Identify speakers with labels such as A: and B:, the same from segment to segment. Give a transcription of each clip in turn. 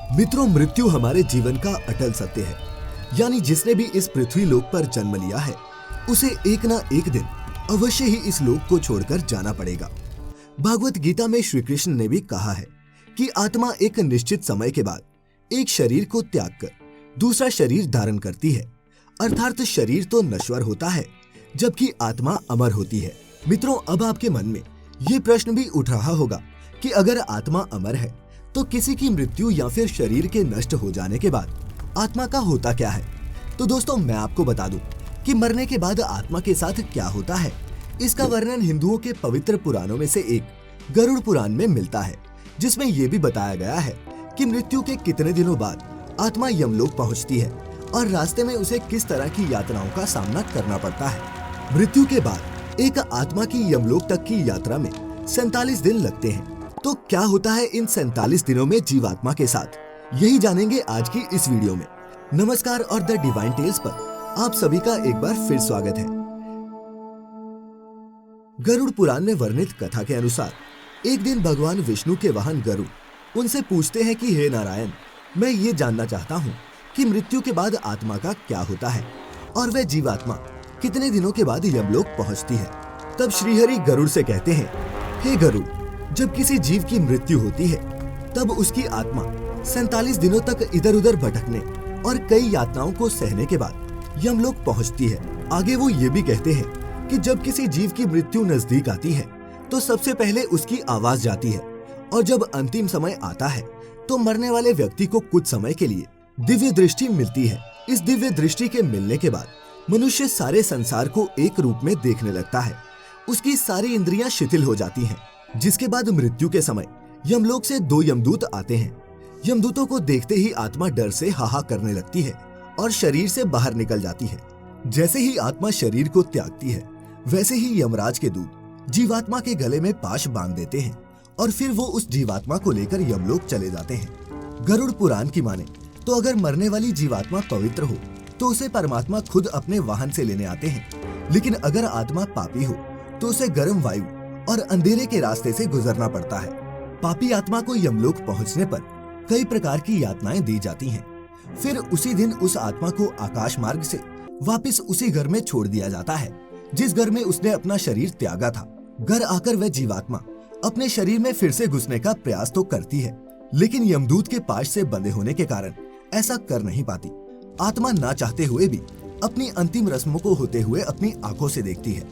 A: मित्रों, मृत्यु हमारे जीवन का अटल सत्य है। यानी जिसने भी इस पृथ्वी लोक पर जन्म लिया है उसे एक ना एक दिन अवश्य ही इस लोक को छोड़कर जाना पड़ेगा। भागवत गीता में श्री कृष्ण ने भी कहा है कि आत्मा एक निश्चित समय के बाद एक शरीर को त्याग कर दूसरा शरीर धारण करती है। अर्थात शरीर तो नश्वर होता है जबकि आत्मा अमर होती है। मित्रों, अब आपके मन में ये प्रश्न भी उठ रहा होगा कि अगर आत्मा अमर है तो किसी की मृत्यु या फिर शरीर के नष्ट हो जाने के बाद आत्मा का होता क्या है। तो दोस्तों, मैं आपको बता दूं कि मरने के बाद आत्मा के साथ क्या होता है। इसका वर्णन हिंदुओं के पवित्र पुराणों में से एक गरुड़ पुराण में मिलता है, जिसमें यह भी बताया गया है कि मृत्यु के कितने दिनों बाद आत्मा यमलोक पहुंचती है और रास्ते में उसे किस तरह की यातनाओं का सामना करना पड़ता है। मृत्यु के बाद एक आत्मा की यमलोक तक की यात्रा में 47 दिन लगते हैं। तो क्या होता है इन 47 दिनों में जीवात्मा के साथ, यही जानेंगे आज की इस वीडियो में। नमस्कार और द डिवाइन टेल्स पर आप सभी का एक बार फिर स्वागत है। गरुड़ पुराण में वर्णित कथा के अनुसार एक दिन भगवान विष्णु के वाहन गरुड़ उनसे पूछते हैं कि हे नारायण, मैं ये जानना चाहता हूँ कि मृत्यु के बाद आत्मा का क्या होता है और वह जीवात्मा कितने दिनों के बाद यमलोक पहुँचती है। तब श्रीहरि गरुड़ से कहते हैं, हे गरुड़, जब किसी जीव की मृत्यु होती है तब उसकी आत्मा 47 दिनों तक इधर उधर भटकने और कई यातनाओं को सहने के बाद यमलोक पहुंचती है। आगे वो ये भी कहते हैं कि जब किसी जीव की मृत्यु नजदीक आती है तो सबसे पहले उसकी आवाज जाती है और जब अंतिम समय आता है तो मरने वाले व्यक्ति को कुछ समय के लिए दिव्य दृष्टि मिलती है। इस दिव्य दृष्टि के मिलने के बाद मनुष्य सारे संसार को एक रूप में देखने लगता है। उसकी सारी इंद्रियां शिथिल हो जाती हैं। जिसके बाद मृत्यु के समय यमलोक से 2 यमदूत आते हैं। यमदूतों को देखते ही आत्मा डर से हाहा करने लगती है और शरीर से बाहर निकल जाती है। जैसे ही आत्मा शरीर को त्यागती है वैसे ही यमराज के दूत जीवात्मा के गले में पाश बांध देते हैं और फिर वो उस जीवात्मा को लेकर यमलोक चले जाते हैं। गरुड़ पुराण की माने तो अगर मरने वाली जीवात्मा पवित्र हो तो उसे परमात्मा खुद अपने वाहन से लेने आते हैं, लेकिन अगर आत्मा पापी हो तो उसे गर्म वायु और अंधेरे के रास्ते से गुजरना पड़ता है। पापी आत्मा को यमलोक पहुंचने पर कई प्रकार की यातनाएं दी जाती हैं। फिर उसी दिन उस आत्मा को आकाश मार्ग से वापस उसी घर में छोड़ दिया जाता है जिस घर में उसने अपना शरीर त्यागा था। घर आकर वह जीवात्मा अपने शरीर में फिर से घुसने का प्रयास तो करती है, लेकिन यमदूत के पाश से बंधे होने के कारण ऐसा कर नहीं पाती। आत्मा ना चाहते हुए भी अपनी अंतिम रस्मों को होते हुए अपनी आंखों से देखती है।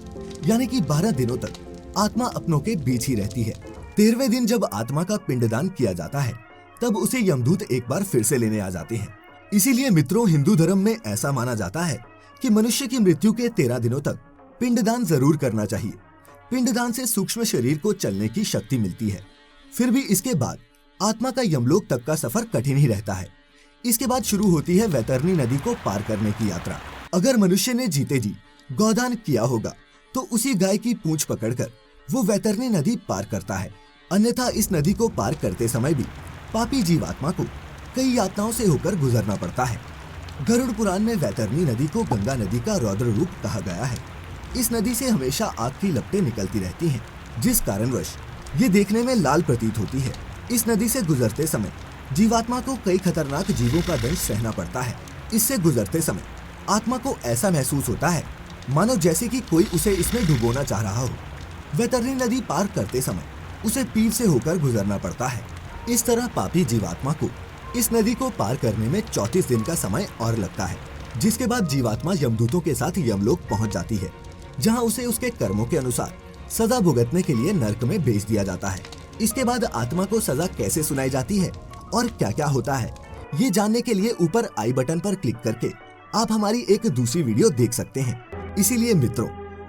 A: यानी कि 12 दिनों तक आत्मा अपनों के बीच ही रहती है। 13वें दिन जब आत्मा का पिंडदान किया जाता है तब उसे यमदूत एक बार फिर से लेने आ जाते हैं। इसीलिए मित्रों, हिंदू धर्म में ऐसा माना जाता है कि मनुष्य की मृत्यु के 13 दिनों तक पिंडदान जरूर करना चाहिए। पिंडदान से सूक्ष्म शरीर को चलने की शक्ति मिलती है। फिर भी इसके बाद आत्मा का यमलोक तक का सफर कठिन ही रहता है। इसके बाद शुरू होती है वैतरणी नदी को पार करने की यात्रा। अगर मनुष्य ने जीते जी गौदान किया होगा तो उसी गाय की पूंछ पकड़कर वो वैतरणी नदी पार करता है। अन्यथा इस नदी को पार करते समय भी पापी जीवात्मा को कई यातनाओं से होकर गुजरना पड़ता है। गरुड़ पुराण में वैतरणी नदी को गंगा नदी का रौद्र रूप कहा गया है। इस नदी से हमेशा आग की लपटें निकलती रहती हैं, जिस कारणवश ये देखने में लाल प्रतीत होती है। इस नदी से गुजरते समय जीवात्मा को कई खतरनाक जीवों का दंश सहना पड़ता है। इससे गुजरते समय आत्मा को ऐसा महसूस होता है मानो जैसे कि कोई उसे इसमें डुबोना चाह रहा हो। वैतरणी नदी पार करते समय उसे पीर से होकर गुजरना पड़ता है। इस तरह पापी जीवात्मा को इस नदी को पार करने में 34 दिन का समय और लगता है, जिसके बाद जीवात्मा यमदूतों के साथ यमलोक पहुंच जाती है, जहां उसे उसके कर्मों के अनुसार सजा भुगतने के लिए नर्क में भेज दिया जाता है। इसके बाद आत्मा को सजा कैसे सुनाई जाती है और क्या क्या होता है, ये जानने के लिए ऊपर आई बटन पर क्लिक करके आप हमारी एक दूसरी वीडियो देख सकते हैं। इसीलिए मित्रों,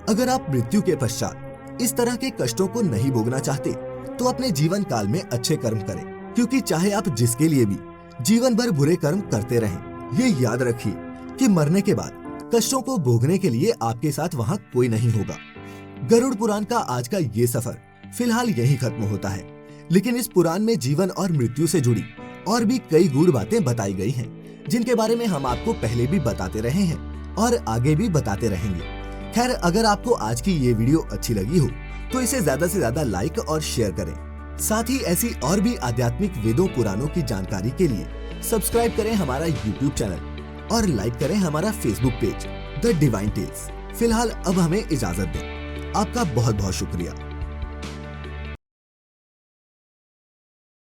A: अगर आप मृत्यु के पश्चात इस तरह के कष्टों को नहीं भोगना चाहते तो अपने जीवन काल में अच्छे कर्म करें, क्योंकि चाहे आप जिसके लिए भी जीवन भर बुरे कर्म करते रहें, ये याद रखिए कि मरने के बाद कष्टों को भोगने के लिए आपके साथ वहाँ कोई नहीं होगा। गरुड़ पुराण का आज का ये सफर फिलहाल यही खत्म होता है, लेकिन इस पुराण में जीवन और मृत्यु से जुड़ी और भी कई गूढ़ बातें बताई गई हैं, जिनके बारे में हम आपको पहले भी बताते रहे हैं और आगे भी बताते रहेंगे। खैर, अगर आपको आज की ये वीडियो अच्छी लगी हो तो इसे ज्यादा से ज्यादा लाइक और शेयर करें साथ ही ऐसी और भी आध्यात्मिक वेदों पुराणों की जानकारी के लिए सब्सक्राइब करें हमारा यूट्यूब चैनल और लाइक करें हमारा Facebook page the Divine Tales. फिलहाल अब हमें इजाजत दें। आपका बहुत बहुत शुक्रिया।